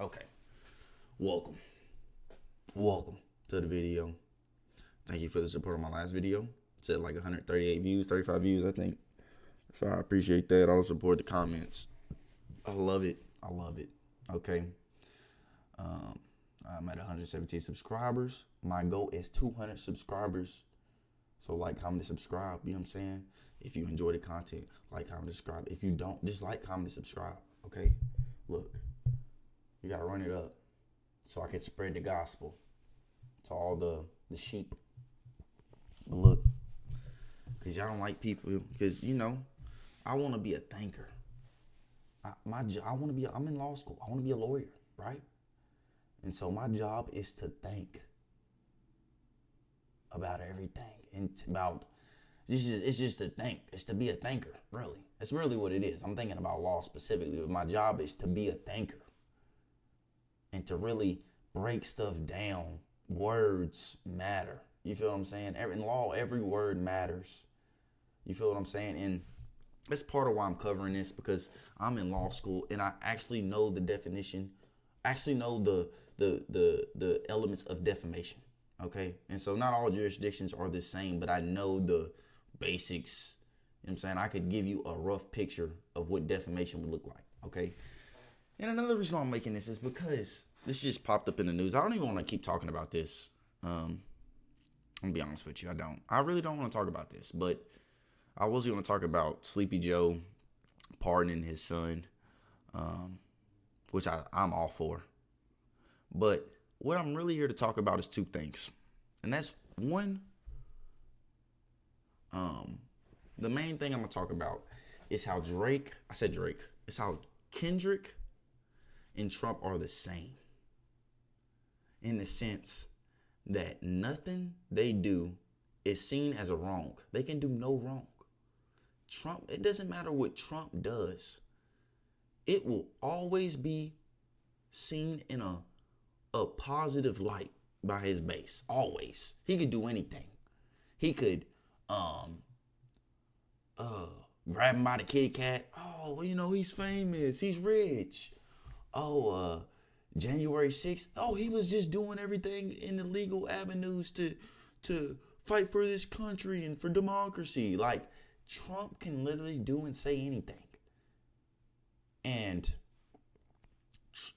Okay. Welcome. Welcome to the video. Thank you for the support on my last video. It said like 138 views, 35 views, I think. So I appreciate that. All the support, the comments. I love it. I love it. Okay. I'm at 117 subscribers. My goal is 200 subscribers. So like, comment, subscribe. You know what I'm saying? If you enjoy the content, like, comment, subscribe. If you don't, just like, comment, subscribe. Okay? Look, you got to run it up so I can spread the gospel to all the sheep. But look, because y'all don't like people, because, you know, I want to be a thinker. I'm in law school. I want to be a lawyer, right? And so my job is to think about everything. And it's just to think. It's to be a thinker, really. That's really what it is. I'm thinking about law specifically, but my job is to be a thinker. And to really break stuff down. Words matter. You feel what I'm saying? In law, every word matters. You feel what I'm saying? And that's part of why I'm covering this, because I'm in law school and I actually know the definition, actually know the elements of defamation. Okay. And so not all jurisdictions are the same, but I know the basics. You know what I'm saying? I could give you a rough picture of what defamation would look like. Okay. And another reason why I'm making this is because this just popped up in the news. I don't even want to keep talking about this. I'm gonna be honest with you. I really don't want to talk about this, but I was going to talk about Sleepy Joe pardoning his son, which I'm all for. But what I'm really here to talk about is two things. And that's one, the main thing I'm going to talk about is how it's how Kendrick and Trump are the same. In the sense that nothing they do is seen as a wrong. They can do no wrong. Trump, it doesn't matter what Trump does. It will always be seen in a positive light by his base. Always. He could do anything. He could grab him by the Kit Kat. Oh, well, you know, he's famous. He's rich. Oh, January 6th. Oh, he was just doing everything in the legal avenues to fight for this country and for democracy. Like, Trump can literally do and say anything. And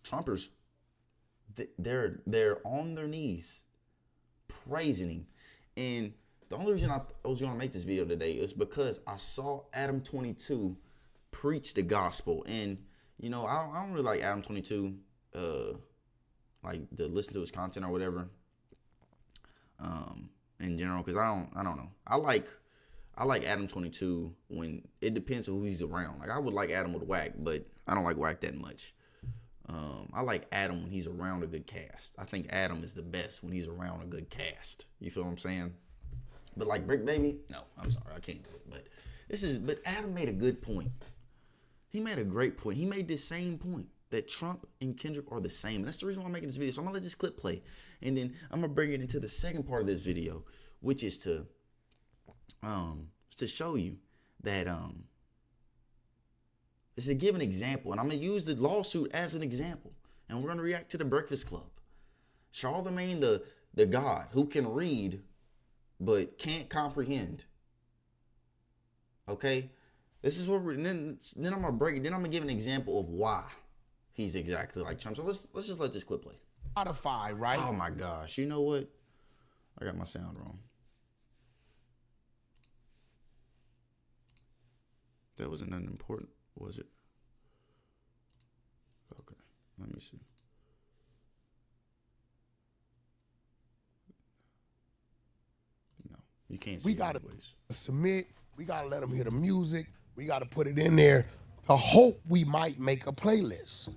Trumpers, they're on their knees praising him. And the only reason I was going to make this video today is because I saw Adam 22 preach the gospel. And, you know, I don't really like Adam 22, like to listen to his content or whatever, in general, because I don't know. I like Adam 22 when it depends on who he's around. Like, I would like Adam with Wack, but I don't like Wack that much. I like Adam when he's around a good cast. I think Adam is the best when he's around a good cast. You feel what I'm saying? But like Brick Baby, no, I'm sorry, I can't do it. But Adam made a good point. He made a great point. He made this same point that Trump and Kendrick are the same. And that's the reason why I'm making this video. So I'm gonna let this clip play, and then I'm gonna bring it into the second part of this video, which is to show you that is to give an example, and I'm gonna use the lawsuit as an example, and we're gonna react to the Breakfast Club. Charlemagne, the God who can read but can't comprehend. Okay, this is what we're. Then I'm gonna break it. Then I'm gonna give an example of why he's exactly like Trump. So let's just let this clip play. Spotify, right? Oh my gosh! You know what? I got my sound wrong. That wasn't nothing important, was it? Okay, let me see. No, you can't see. We gotta anyways. submit. We gotta let them hear the music. We gotta put it in there to hope we might make a playlist.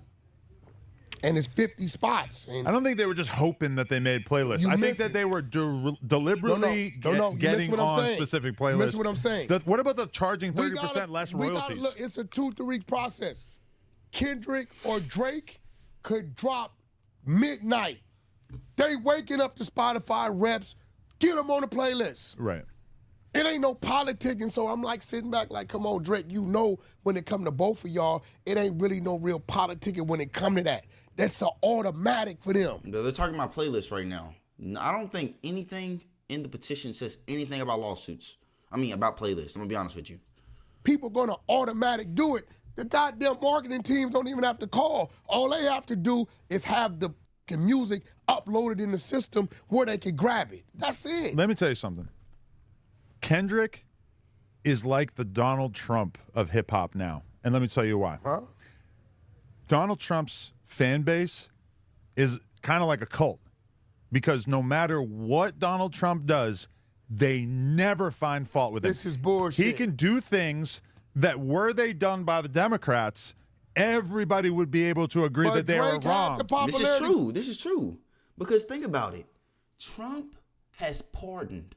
And it's 50 spots. And I don't think they were just hoping that they made playlists. I think that they were deliberately getting on specific playlists. You miss what I'm saying. What about the charging 30% less royalties? Look, it's a 2-3 process. Kendrick or Drake could drop midnight. They waking up the Spotify reps, get them on the playlist. Right. It ain't no politicking, so I'm like sitting back like, come on, Drake, you know when it come to both of y'all, it ain't really no real politicking when it come to that. That's an automatic for them. They're talking about playlists right now. I don't think anything in the petition says anything about lawsuits. I mean, about playlists. I'm going to be honest with you. People going to automatic do it. The goddamn marketing teams don't even have to call. All they have to do is have the music uploaded in the system where they can grab it. That's it. Let me tell you something. Kendrick is like the Donald Trump of hip-hop now. And let me tell you why. Huh? Donald Trump's fan base is kind of like a cult. Because no matter what Donald Trump does, they never find fault with him. This is bullshit. He can do things that were they done by the Democrats, everybody would be able to agree that they were wrong. This is true. This is true. Because think about it. Trump has pardoned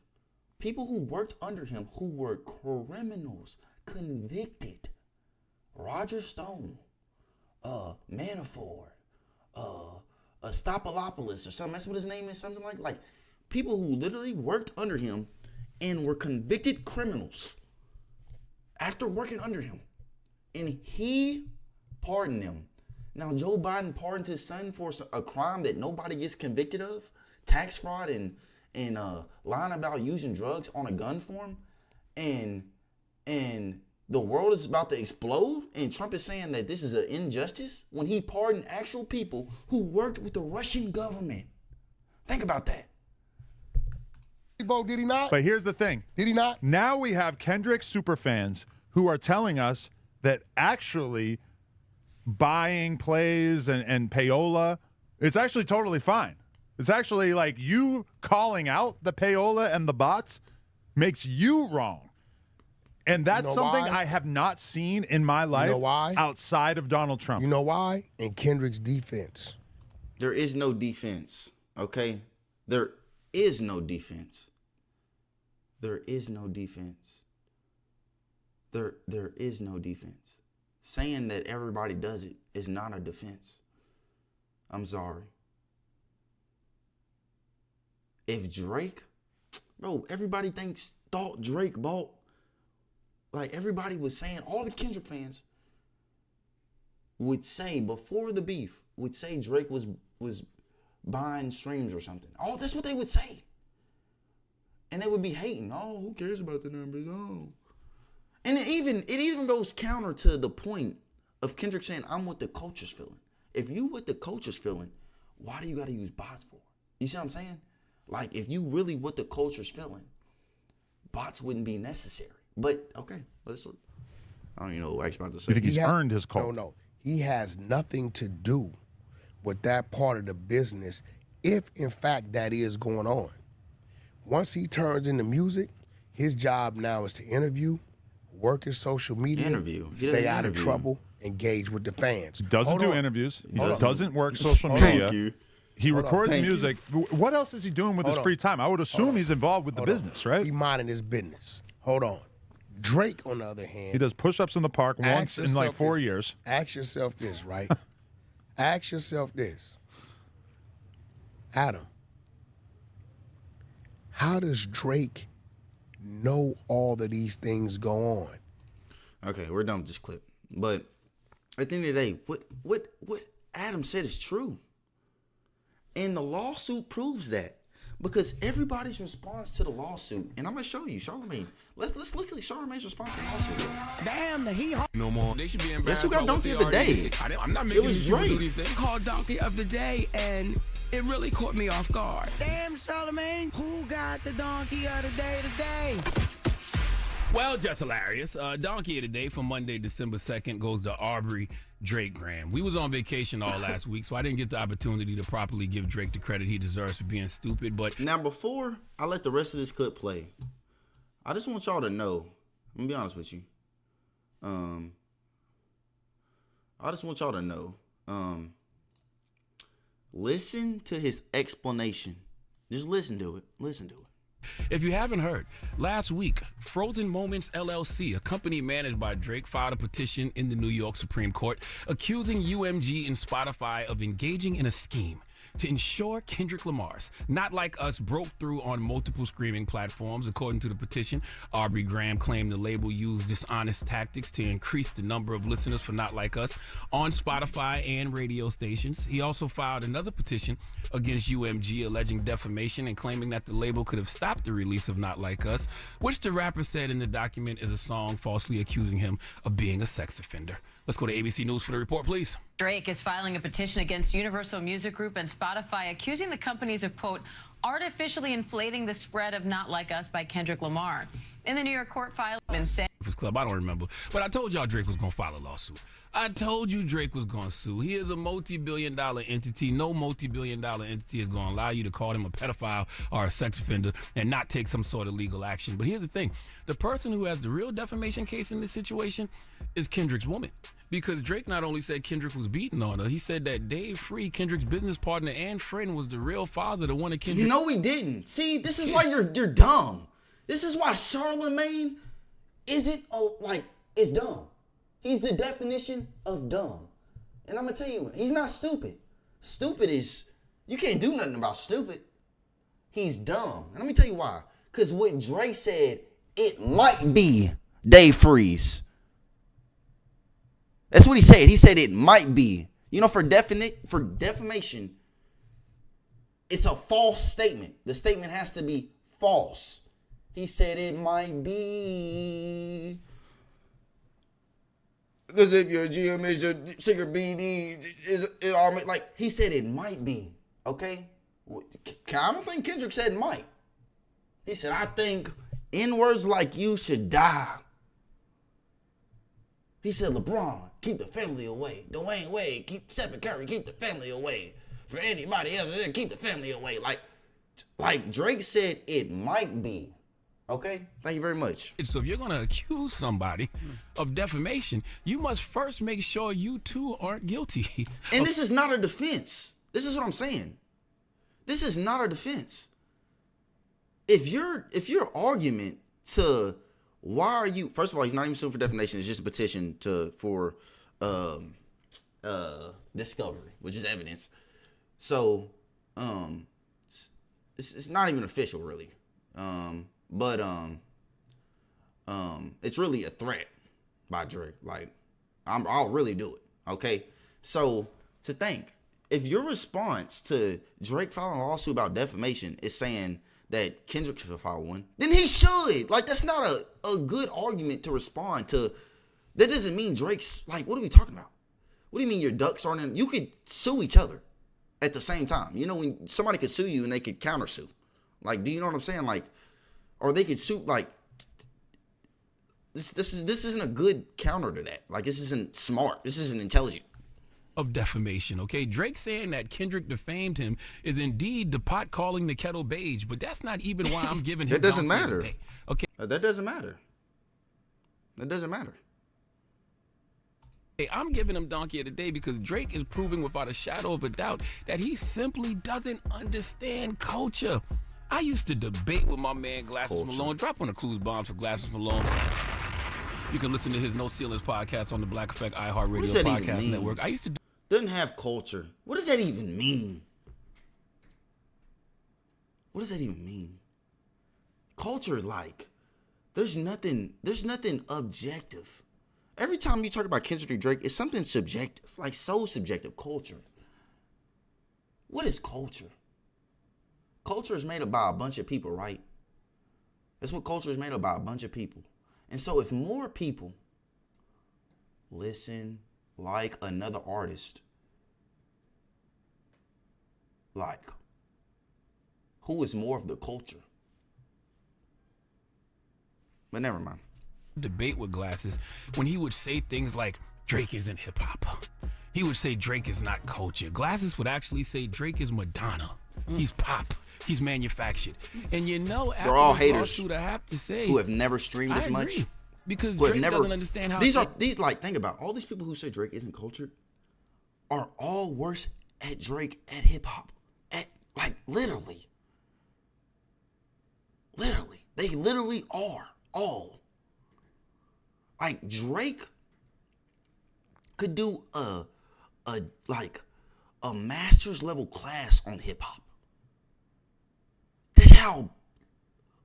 people who worked under him who were criminals, convicted. Roger Stone, Manafort, Stopolopoulos or something. That's what his name is. Something like people who literally worked under him and were convicted criminals after working under him. And he pardoned them. Now, Joe Biden pardoned his son for a crime that nobody gets convicted of, tax fraud and lying about using drugs on a gun for him. And the world is about to explode, and Trump is saying that this is an injustice when he pardoned actual people who worked with the Russian government. Think about that. Did he not? But here's the thing. Did he not? Now we have Kendrick superfans who are telling us that actually buying plays and payola, it's actually totally fine. It's actually like you calling out the payola and the bots makes you wrong. And that's something I have not seen in my life outside of Donald Trump. You know why? In Kendrick's defense. There is no defense, okay? There is no defense. There is no defense. There is no defense. Saying that everybody does it is not a defense. I'm sorry. If Drake, bro, everybody thought Drake bought. Like everybody was saying, all the Kendrick fans would say before the beef, would say Drake was buying streams or something. Oh, that's what they would say. And they would be hating. Oh, who cares about the numbers? Oh. And it even goes counter to the point of Kendrick saying, I'm what the culture's feeling. If you what the culture's feeling, why do you got to use bots for? You see what I'm saying? Like, if you really what the culture's feeling, bots wouldn't be necessary. But, okay, let's look. I don't even know what I'm about to say. You think he's earned his cult? No. He has nothing to do with that part of the business if, in fact, that is going on. Once he turns into music, his job now is to interview, work in social media, stay out of trouble, engage with the fans. He doesn't do interviews. He doesn't work social media. He records music. What else is he doing with his free time? I would assume he's involved with the business, right? He's minding his business. Hold on. Drake, on the other hand, he does push-ups in the park once in like 4 years. Ask yourself this, right? Ask yourself this. Adam, how does Drake know all of these things go on? Okay, we're done with this clip. But at the end of the day, what Adam said is true. And the lawsuit proves that. Because everybody's response to the lawsuit, and I'm gonna show you, Charlamagne. Let's look at Charlamagne's response to the lawsuit. Damn, he no more. They should be embarrassed. Guess who got Donkey of the Day? I'm not making these do these things. Called Donkey of the Day, and it really caught me off guard. Damn, Charlamagne, who got the Donkey of the Day today? Well, just hilarious. Donkey of the Day for Monday, December 2nd goes to Aubrey Drake Graham. We was on vacation all last week, so I didn't get the opportunity to properly give Drake the credit he deserves for being stupid. But now, before I let the rest of this clip play, I just want y'all to know. I'm gonna be honest with you. I just want y'all to know. Listen to his explanation. Just listen to it. Listen to it. If you haven't heard, last week, Frozen Moments LLC, a company managed by Drake, filed a petition in the New York Supreme Court accusing UMG and Spotify of engaging in a scheme to ensure Kendrick Lamar's Not Like Us broke through on multiple streaming platforms. According to the petition, Aubrey Graham claimed the label used dishonest tactics to increase the number of listeners for Not Like Us on Spotify and radio stations. He also filed another petition against UMG alleging defamation and claiming that the label could have stopped the release of Not Like Us, which the rapper said in the document is a song falsely accusing him of being a sex offender. Let's go to ABC News for the report, please. Drake is filing a petition against Universal Music Group and Spotify, accusing the companies of, quote, artificially inflating the spread of Not Like Us by Kendrick Lamar. In the New York court filing, said Club, I don't remember, but I told y'all Drake was gonna file a lawsuit. I told you Drake was gonna sue. He is a multi-billion-dollar entity. No multi-billion-dollar entity is gonna allow you to call him a pedophile or a sex offender and not take some sort of legal action. But here's the thing: the person who has the real defamation case in this situation is Kendrick's woman. Because Drake not only said Kendrick was beating on her, he said that Dave Free, Kendrick's business partner and friend, was the real father, the one of Kendrick. No, he didn't. See, this is why you're dumb. This is why Charlamagne isn't is dumb. He's the definition of dumb. And I'm gonna tell you, he's not stupid. Stupid is, you can't do nothing about stupid. He's dumb. And let me tell you why. Because what Drake said, it might be Dave Freeze. That's what he said. He said it might be. You know, for defamation, it's a false statement. The statement has to be false. He said it might be. Because if your GM is your singer BD, is it all like he said it might be. Okay? I don't think Kendrick said might. He said, I think N-words like you should die. He said, LeBron, keep the family away. Dwayne Wade, keep Stephen Curry, keep the family away. For anybody else, keep the family away. Like Drake said, it might be. Okay? Thank you very much. So if you're going to accuse somebody of defamation, you must first make sure you too aren't guilty. And this is not a defense. This is what I'm saying. This is not a defense. If your argument to why are you, first of all, he's not even suing for defamation. It's just a petition for discovery, which is evidence. So it's not even official really. But it's really a threat by Drake. Like, I'll really do it. Okay. So to think, if your response to Drake filing a lawsuit about defamation is saying that Kendrick should file one, then he should. Like, that's not a good argument to respond to. That doesn't mean Drake's, like, what are we talking about? What do you mean your ducks aren't in? You could sue each other at the same time. You know, when somebody could sue you and they could countersue. Like, do you know what I'm saying? Like, or they could sue, like, this isn't a good counter to that. Like, this isn't smart. This isn't intelligent. Of defamation, okay? Drake saying that Kendrick defamed him is indeed the pot calling the kettle beige, but that's not even why I'm giving him. That doesn't matter. Okay. That doesn't matter. That doesn't matter. Hey, I'm giving him Donkey of the Day because Drake is proving without a shadow of a doubt that he simply doesn't understand culture. I used to debate with my man Glasses Malone. Drop on the clues bombs for Glasses Malone. You can listen to his No Ceilings podcast on the Black Effect iHeartRadio podcast network. I used to doesn't have culture. What does that even mean? What does that even mean? Culture, like, there's nothing objective. Every time you talk about Kendrick and Drake, it's something subjective, like so subjective. Culture. What is culture? Culture is made up by a bunch of people, right? That's what culture is made up by, a bunch of people. And so if more people listen, like another artist, like, who is more of the culture? But never mind. Debate with Glasses when he would say things like Drake isn't hip hop. He would say Drake is not culture. Glasses would actually say Drake is Madonna. He's pop. He's manufactured. And you know, after we're all this haters lawsuit, I have to say, who have never streamed as much. Because Drake doesn't understand how these like, think about all these people who say Drake isn't cultured are all worse at Drake at hip hop. At, like, literally. They literally are all. Like, Drake could do a a master's level class on hip hop. That's how,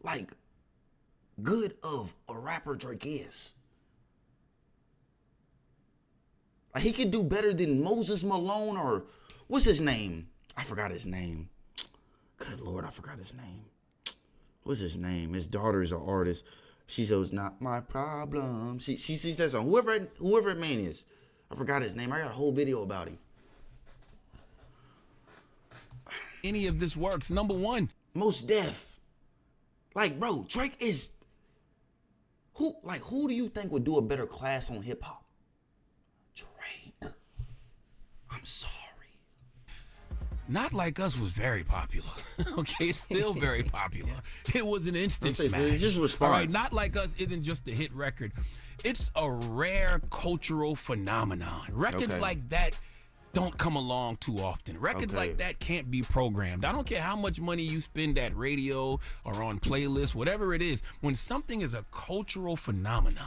like, good of a rapper Drake is. Like, he could do better than Moses Malone or what's his name? I forgot his name. Good Lord, I forgot his name. What's his name? His daughter's an artist. She says, "Not my problem." She says, whoever that man is. I forgot his name. I got a whole video about him. Any of this works. Number one. Mos Def. Like, bro, Drake is who do you think would do a better class on hip hop? Drake. I'm sorry. Not Like Us was very popular. Okay, it's still very popular. It was an instant smash. It's just a response. All right, Not Like Us isn't just a hit record. It's a rare cultural phenomenon. Records like that don't come along too often. Records like that can't be programmed. I don't care how much money you spend at radio or on playlists, whatever it is. When something is a cultural phenomenon,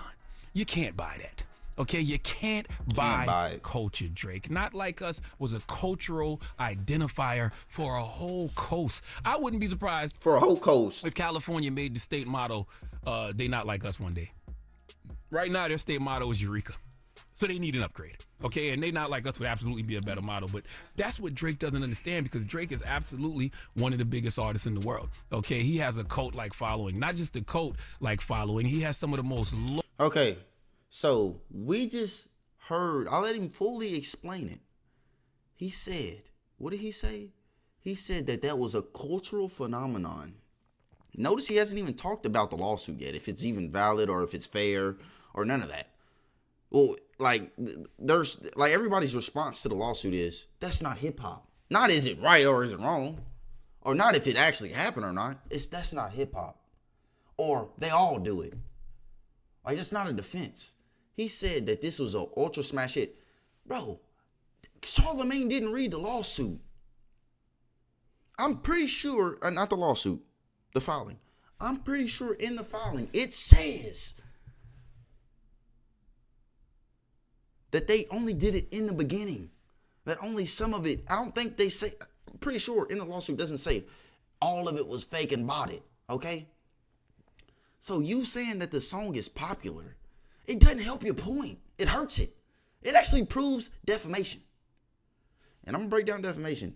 you can't buy that. Okay, you can't buy culture, Drake. Not Like Us was a cultural identifier for a whole coast. I wouldn't be surprised for a whole coast if California made the state motto, they Not Like Us one day. Right now, their state motto is Eureka. So they need an upgrade, okay? And They Not Like Us would absolutely be a better motto, but that's what Drake doesn't understand, because Drake is absolutely one of the biggest artists in the world, okay? He has a cult-like following. Not just a cult-like following, he has some of the most... Okay, so we just heard, I'll let him fully explain it. He said, what did he say? He said that was a cultural phenomenon. Notice he hasn't even talked about the lawsuit yet, if it's even valid or if it's fair or none of that. Well, like, there's, like, everybody's response to the lawsuit is, that's not hip hop. Not is it right or is it wrong? Or not if it actually happened or not. It's that's not hip hop. Or they all do it. Like, it's not a defense. He said that this was an ultra smash hit. Bro, Charlamagne didn't read the lawsuit. I'm pretty sure, not the lawsuit, the filing. I'm pretty sure in the filing it says that they only did it in the beginning. That only some of it, I don't think they say, I'm pretty sure in the lawsuit doesn't say all of it was fake and botted, okay? So you saying that the song is popular, it doesn't help your point. It hurts it. It actually proves defamation. And I'm gonna break down defamation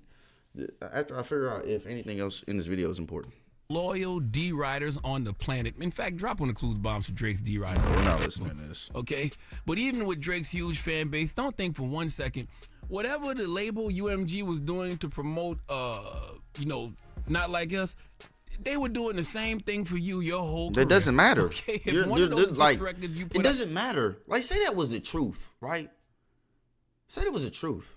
after I figure out if anything else in this video is important. Loyal D-Riders on the planet. In fact, drop one of Clues bombs for Drake's D-Riders. We're not listening to this. Okay? But even with Drake's huge fan base, don't think for 1 second, whatever the label UMG was doing to promote, Not Like Us, they were doing the same thing for you your whole career. It doesn't matter. Okay? If one of those like, records you put it doesn't matter. Like, say that was the truth, right? Say that was the truth.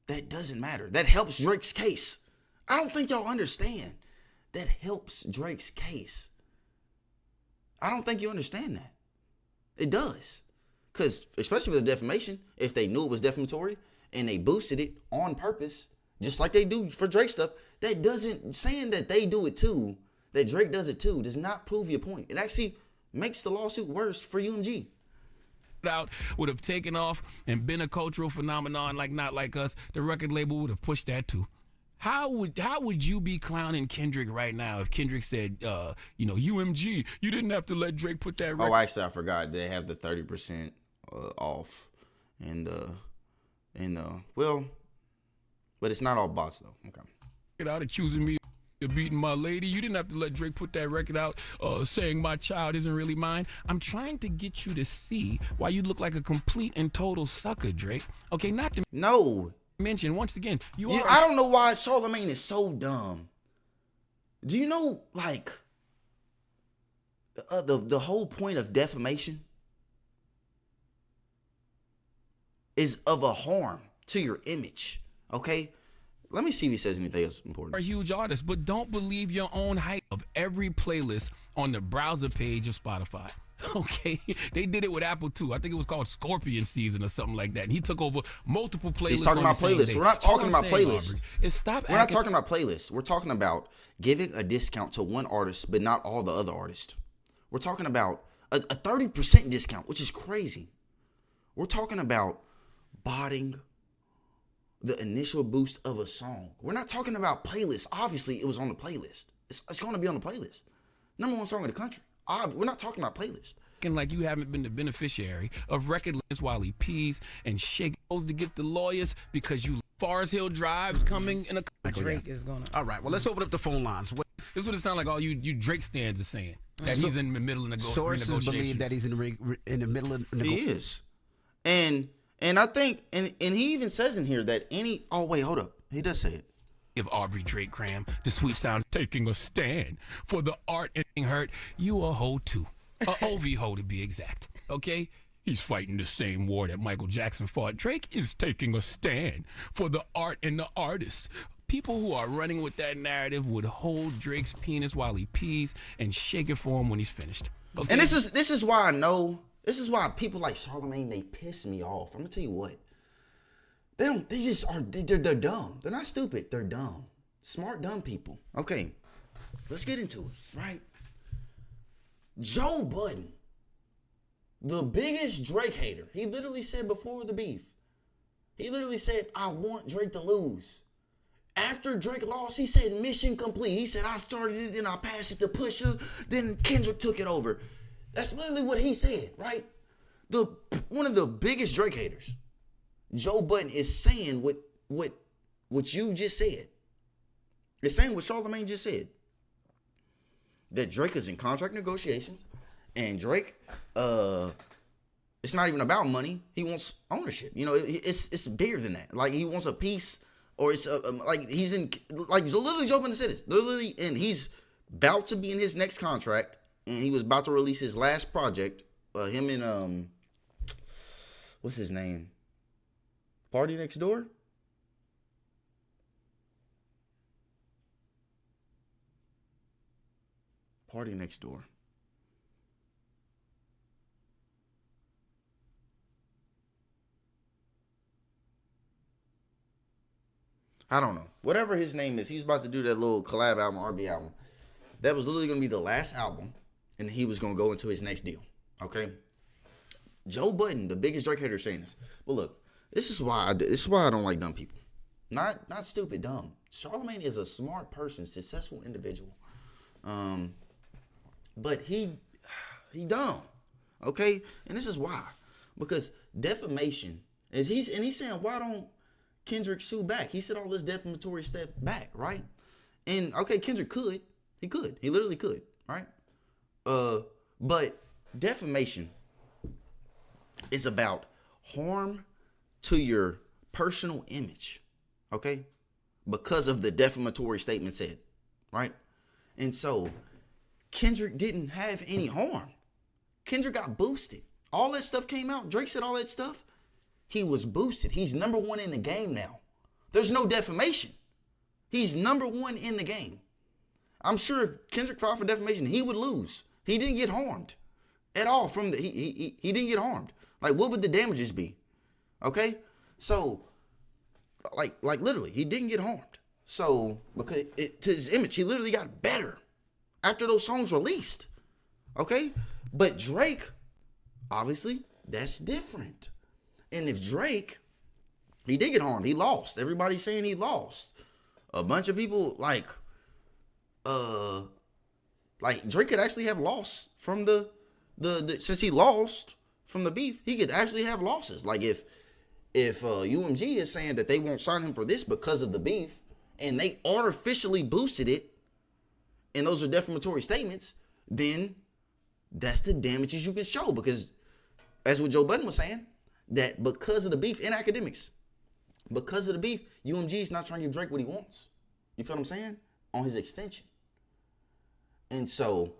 That doesn't matter. That helps Drake's case. I don't think y'all understand. That helps Drake's case. I don't think you understand that. It does. Because, especially with the defamation, if they knew it was defamatory and they boosted it on purpose, just like they do for Drake stuff, that doesn't, saying that they do it too, that Drake does it too, does not prove your point. It actually makes the lawsuit worse for UMG. Out would have taken off and been a cultural phenomenon like Not Like Us, the record label would have pushed that too. How would you be clowning Kendrick right now if Kendrick said, UMG, you didn't have to let Drake put that record? Oh, actually, I forgot. They have the 30% off. Well, but it's not all bots, though. Okay. Get out accusing me of beating my lady. You didn't have to let Drake put that record out saying my child isn't really mine. I'm trying to get you to see why you look like a complete and total sucker, Drake. Okay, not to mention, once again, I don't know why Charlamagne is so dumb. Do you know, like, the whole point of defamation is of a harm to your image, okay? Let me see if he says anything else important. Are a huge artist, but don't believe your own hype of every playlist on the browser page of Spotify. Okay, they did it with Apple too. I think it was called Scorpion Season or something like that. And he took over multiple playlists. He's talking about playlists. We're not talking about playlists. We're not talking about playlists. We're talking about giving a discount to one artist, but not all the other artists. We're talking about a 30% discount, which is crazy. We're talking about botting the initial boost of a song. We're not talking about playlists. Obviously, it was on the playlist. It's going to be on the playlist. Number one song in the country. We're not talking about playlists. Like you haven't been the beneficiary of record labels while he pees and shake to get the lawyers because you Forest Hill Drive's coming in a Drake is gonna. All right, well, let's open up the phone lines. This is what it sounds like all you Drake stands are saying. That he's in the middle of Sources believe that he's in the middle of He is. And I think, and he even says in here that oh wait, hold up. He does say it. If Aubrey Drake Cram, the sweet sound taking a stand for the art and being hurt, you a hoe too. A OV hoe to be exact. Okay? He's fighting the same war that Michael Jackson fought. Drake is taking a stand for the art and the artists. People who are running with that narrative would hold Drake's penis while he pees and shake it for him when he's finished. Okay? And this is why I know. This is why people like Charlamagne, they piss me off. I'm gonna tell you what. They're dumb. They're not stupid. They're dumb. Smart, dumb people. Okay, let's get into it, right? Joe Budden, the biggest Drake hater, he literally said before the beef, he literally said, I want Drake to lose. After Drake lost, he said, mission complete. He said, I started it, then I passed it to Pusha, then Kendrick took it over. That's literally what he said, right? One of the biggest Drake haters, Joe Budden, is saying what you just said. It's saying what Charlamagne just said. That Drake is in contract negotiations, and Drake, it's not even about money. He wants ownership. You know, it's bigger than that. Like, he wants a piece, or it's like he's in, like, literally Joe Budden said this. Literally, and he's about to be in his next contract, and he was about to release his last project. Him and what's his name? Party Next Door? Party Next Door. I don't know. Whatever his name is, he's about to do that little collab album, R&B album. That was literally going to be the last album, and he was going to go into his next deal. Okay? Joe Budden, the biggest Drake hater, saying this. But look, this is why I don't like dumb people. Not stupid, dumb. Charlamagne is a smart person, successful individual. But he dumb. Okay? And this is why. Because defamation, he's saying, why don't Kendrick sue back? He said all this defamatory stuff back, right? And okay, Kendrick could. He could. He literally could, right? But defamation is about harm to your personal image, okay? Because of the defamatory statement said, right? And so Kendrick didn't have any harm. Kendrick got boosted. All that stuff came out. Drake said all that stuff. He was boosted. He's number one in the game now. There's no defamation. He's number one in the game. I'm sure if Kendrick filed for defamation, he would lose. He didn't get harmed at all from he didn't get harmed. Like, what would the damages be? Okay? So, like literally, he didn't get harmed. So, because to his image, he literally got better after those songs released. Okay? But Drake, obviously, that's different. And if Drake, he did get harmed. He lost. Everybody's saying he lost. A bunch of people, like Drake could actually have lost from the since he lost from the beef, he could actually have losses. Like if UMG is saying that they won't sign him for this because of the beef, and they artificially boosted it, and those are defamatory statements, then that's the damages you can show. Because as what Joe Budden was saying, that because of the beef in academics, because of the beef, UMG is not trying to give Drake what he wants. You feel what I'm saying? On his extension. And so,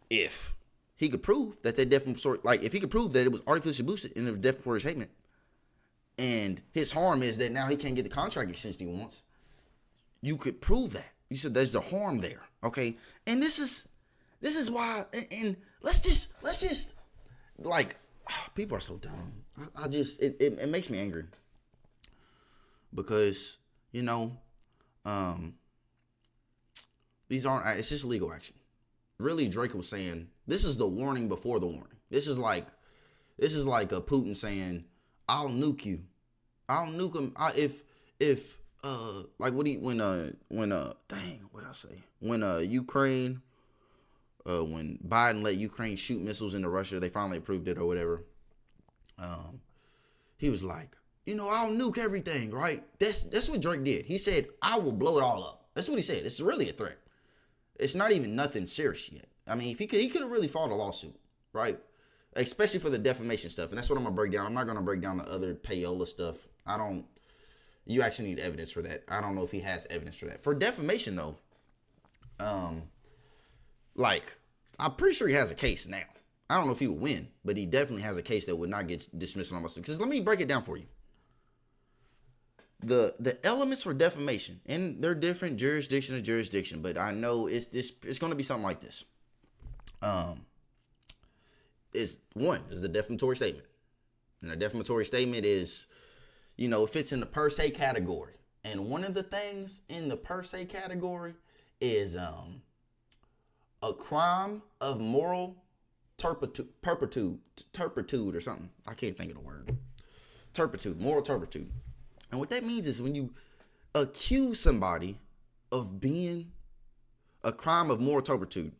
if he could prove that they defamatory, like if he could prove that it was artificially boosted in a defamatory statement, and his harm is that now he can't get the contract extension he wants, you could prove that. You said there's the harm there, okay? And this is why. And let's just like, people are so dumb. I just it makes me angry because these aren't. It's just legal action. Really, Drake was saying this is the warning before the warning. This is like a Putin saying, "I'll nuke you. I'll nuke him if like what he when what I say when Ukraine when Biden let Ukraine shoot missiles into Russia, they finally approved it or whatever. He was like, I'll nuke everything, right? That's what Drake did. He said, I will blow it all up. That's what he said. It's really a threat. It's not even nothing serious yet. I mean, if he could have really fought a lawsuit, right? Especially for the defamation stuff. And that's what I'm going to break down. I'm not going to break down the other payola stuff. You actually need evidence for that. I don't know if he has evidence for that. For defamation, though, I'm pretty sure he has a case now. I don't know if he would win, but he definitely has a case that would not get dismissed on almost. Because let me break it down for you. The elements for defamation, and they're different jurisdiction to jurisdiction, but I know it's going to be something like this. Is the defamatory statement. And a defamatory statement is, it fits in the per se category. And one of the things in the per se category is a crime of moral turpitude or something. I can't think of the word. Moral turpitude. And what that means is when you accuse somebody of being a crime of moral turpitude,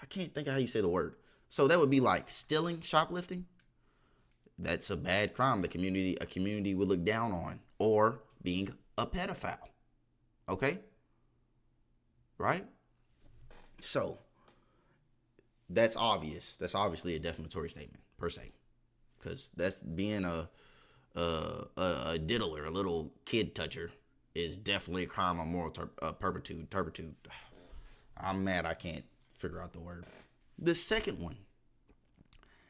I can't think of how you say the word. So that would be like stealing, shoplifting. That's a bad crime. A community would look down on, or being a pedophile. Okay? Right? So that's obvious. That's obviously a defamatory statement per se, because that's being a diddler, a little kid toucher, is definitely a crime of moral turpitude. I'm mad I can't figure out the word. The second one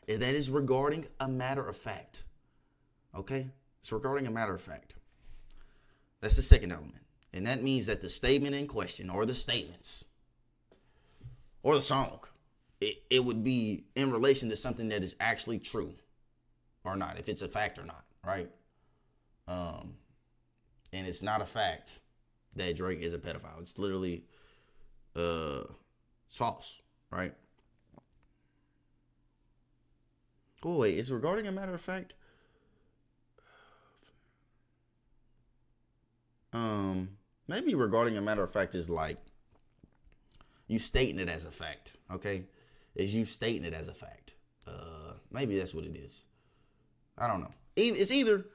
is that is regarding a matter of fact. Okay? It's regarding a matter of fact. That's the second element. And that means that the statement in question, or the statements, or the song, it would be in relation to something that is actually true or not, if it's a fact or not, right? And it's not a fact that Drake is a pedophile. It's literally it's false, right? Oh, wait, it's regarding a matter of fact? Maybe regarding a matter of fact is like you stating it as a fact, okay? Is you stating it as a fact. Maybe that's what it is. I don't know. It's either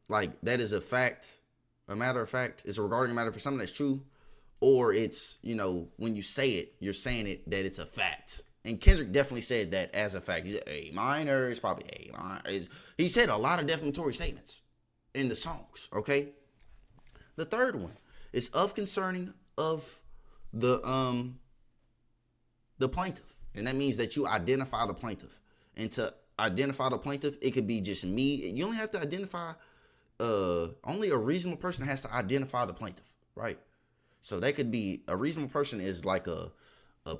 like that is a fact, a matter of fact. It's regarding a matter for something that's true, or it's, when you say it, you're saying it that it's a fact. And Kendrick definitely said that as a fact. He said A minor, it's probably A minor. He said a lot of defamatory statements in the songs, okay? The third one is of concerning of the plaintiff. And that means that you identify the plaintiff. And to identify the plaintiff, it could be just me. You only have to identify, only a reasonable person has to identify the plaintiff, right? So that could be, a reasonable person is like a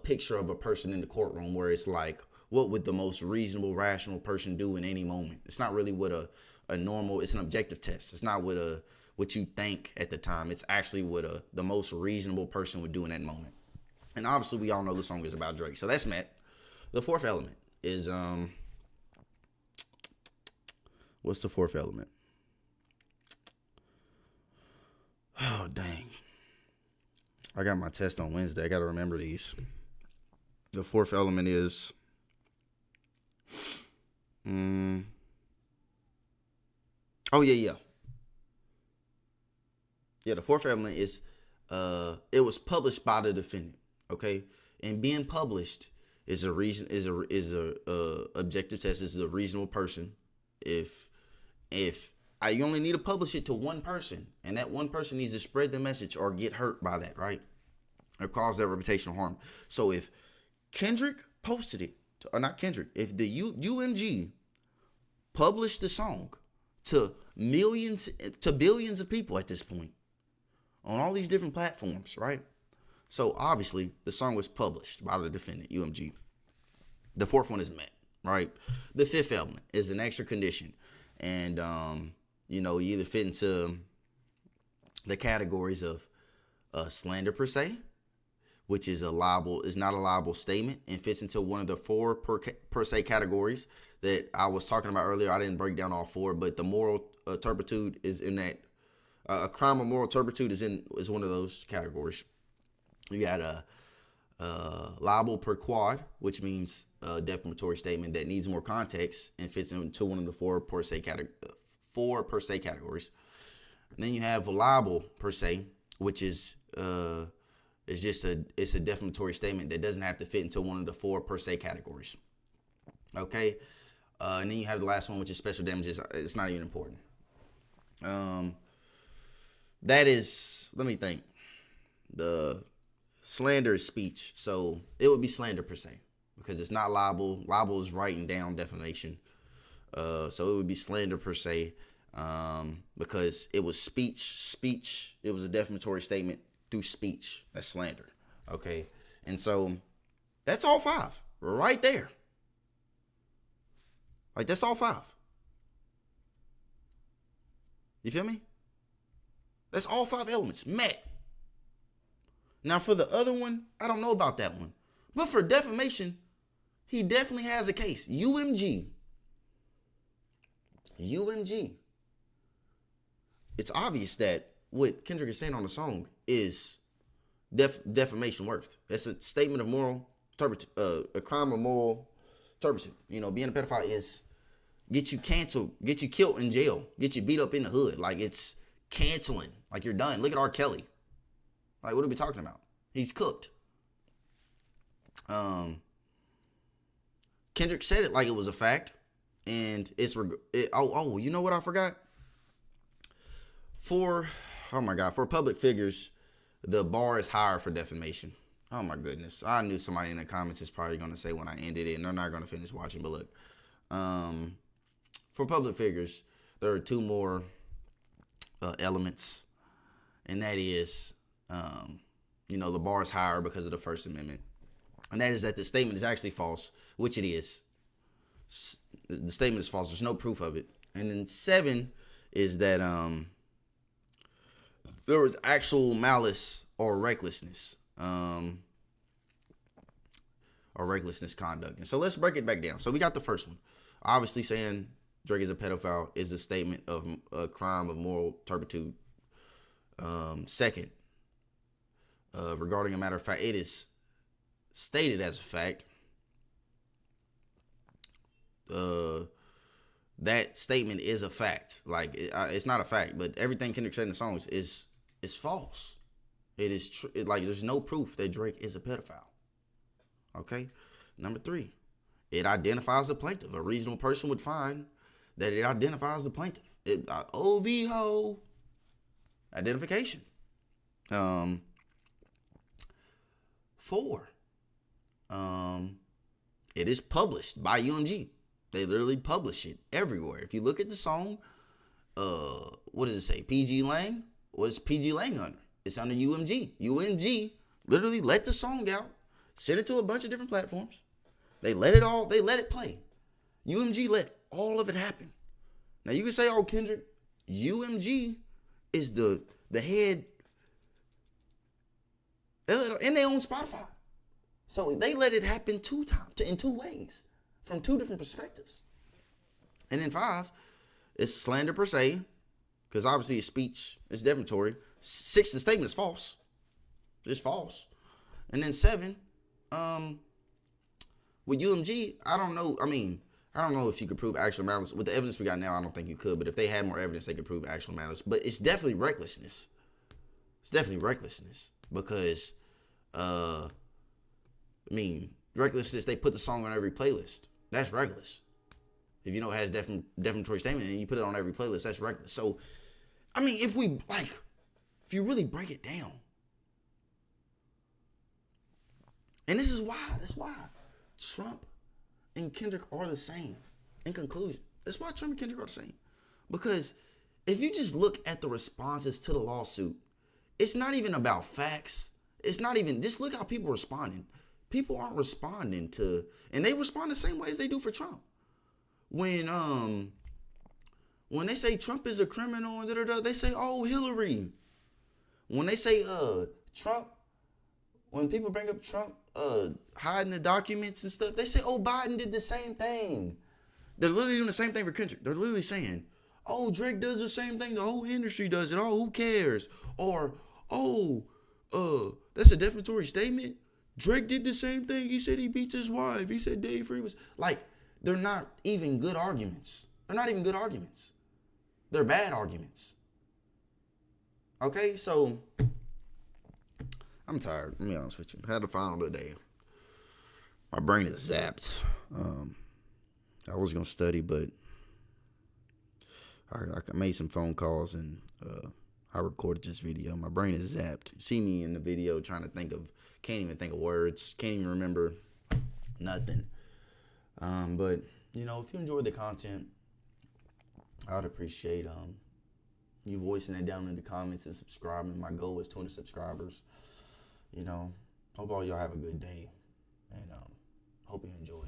picture of a person in the courtroom, where it's like, what would the most reasonable, rational person do in any moment? It's not really what a normal, it's an objective test. It's not what you think at the time. It's actually what the most reasonable person would do in that moment. And obviously we all know the song is about Drake. So that's met. The fourth element is, what's the fourth element? Oh, dang. I got my test on Wednesday. I got to remember these. The fourth element is, the fourth element is, it was published by the defendant. Okay, and being published is a reason, is a objective test. Is a reasonable person. If you only need to publish it to one person, and that one person needs to spread the message or get hurt by that, right, or cause that reputational harm. So if Kendrick posted it, or not Kendrick, if the UMG published the song to millions, to billions of people at this point on all these different platforms, right? So obviously the song was published by the defendant, UMG. The fourth one is met, right? The fifth element is an extra condition. And, you either fit into the categories of slander per se, which is not a liable statement, and fits into one of the four per se categories that I was talking about earlier. I didn't break down all four, but the moral turpitude is in that A crime of moral turpitude is one of those categories. You got libel per quad, which means a defamatory statement that needs more context and fits into one of the four per se categories. And then you have libel per se, which is just a defamatory statement that doesn't have to fit into one of the four per se categories. Okay, and then you have the last one, which is special damages. It's not even important. That is, let me think. The slander is speech, so it would be slander per se because it's not libel. Libel is writing down defamation, so it would be slander per se because it was speech. It was a defamatory statement through speech. That's slander. Okay, and so that's all five right there. Like that's all five. You feel me? That's all five elements met. Now for the other one, I don't know about that one. But for defamation, he definitely has a case. UMG. It's obvious that what Kendrick is saying on the song is defamation worth. That's a statement of moral turpitude, a crime of moral turpitude. You know, being a pedophile is get you canceled, get you killed in jail, get you beat up in the hood. Like it's canceling. Like you're done. Look at R. Kelly. Like what are we talking about? He's cooked. Kendrick said it like it was a fact, and you know what I forgot? For public figures, the bar is higher for defamation. Oh my goodness. I knew somebody in the comments is probably going to say when I ended it, and they're not going to finish watching, but look. For public figures, there are two more elements, and that is, the bar is higher because of the First Amendment, and that is that the statement is actually false, which it is. The statement is false. There's no proof of it. And then 7 is that there was actual malice or recklessness, conduct. And so let's break it back down. So we got the first one. Obviously saying Drake is a pedophile is a statement of a crime of moral turpitude. Second, regarding a matter of fact, it is stated as a fact. That statement is a fact. Like it's not a fact, but everything Kendrick said in the songs is false. It is like there's no proof that Drake is a pedophile. Okay, number 3. It identifies the plaintiff. A reasonable person would find that it identifies the plaintiff. OVO identification. 4. It is published by UMG. They literally publish it everywhere. If you look at the song, what does it say? PG Lang? What is PG Lang under? It's under UMG. UMG literally let the song out, sent it to a bunch of different platforms. They let it play. UMG let all of it happen. Now you can say, oh, Kendrick, UMG is the head, and they own Spotify. So they let it happen in 2 ways, from 2 different perspectives. And then 5, it's slander per se, because obviously it's speech, it's defamatory. 6, the statement is false. It's false. And then 7, with UMG, I don't know. I mean, I don't know if you could prove actual malice. With the evidence we got now, I don't think you could. But if they had more evidence, they could prove actual malice. But it's definitely recklessness. It's definitely recklessness. Because, recklessness, they put the song on every playlist. That's reckless. If you know it has defamatory statement and you put it on every playlist, that's reckless. So, if you really break it down. And that's why Trump and Kendrick are the same. In conclusion, that's why Trump and Kendrick are the same. Because if you just look at the responses to the lawsuit, it's not even about facts. It's not even, just look how people are responding. People aren't responding to, and they respond the same way as they do for Trump. When they say Trump is a criminal and they say, oh, Hillary. When they say Trump, when people bring up Trump hiding the documents and stuff, they say, oh, Biden did the same thing. They're literally doing the same thing for Kendrick. They're literally saying, oh, Drake does the same thing the whole industry does it. Oh, who cares? Or, oh, that's a defamatory statement. Drake did the same thing. He said he beats his wife. He said Dave Free was like, they're not even good arguments. They're not even good arguments. They're bad arguments. Okay, so I'm tired. Let me be honest with you. I had the final today. My brain is zapped. I was gonna study, but I made some phone calls and I recorded this video. My brain is zapped. You see me in the video trying to can't even think of words, can't even remember nothing. But you know, if you enjoyed the content, I'd appreciate you voicing it down in the comments and subscribing. My goal is 200 subscribers. You know, hope all y'all have a good day, and hope you enjoy.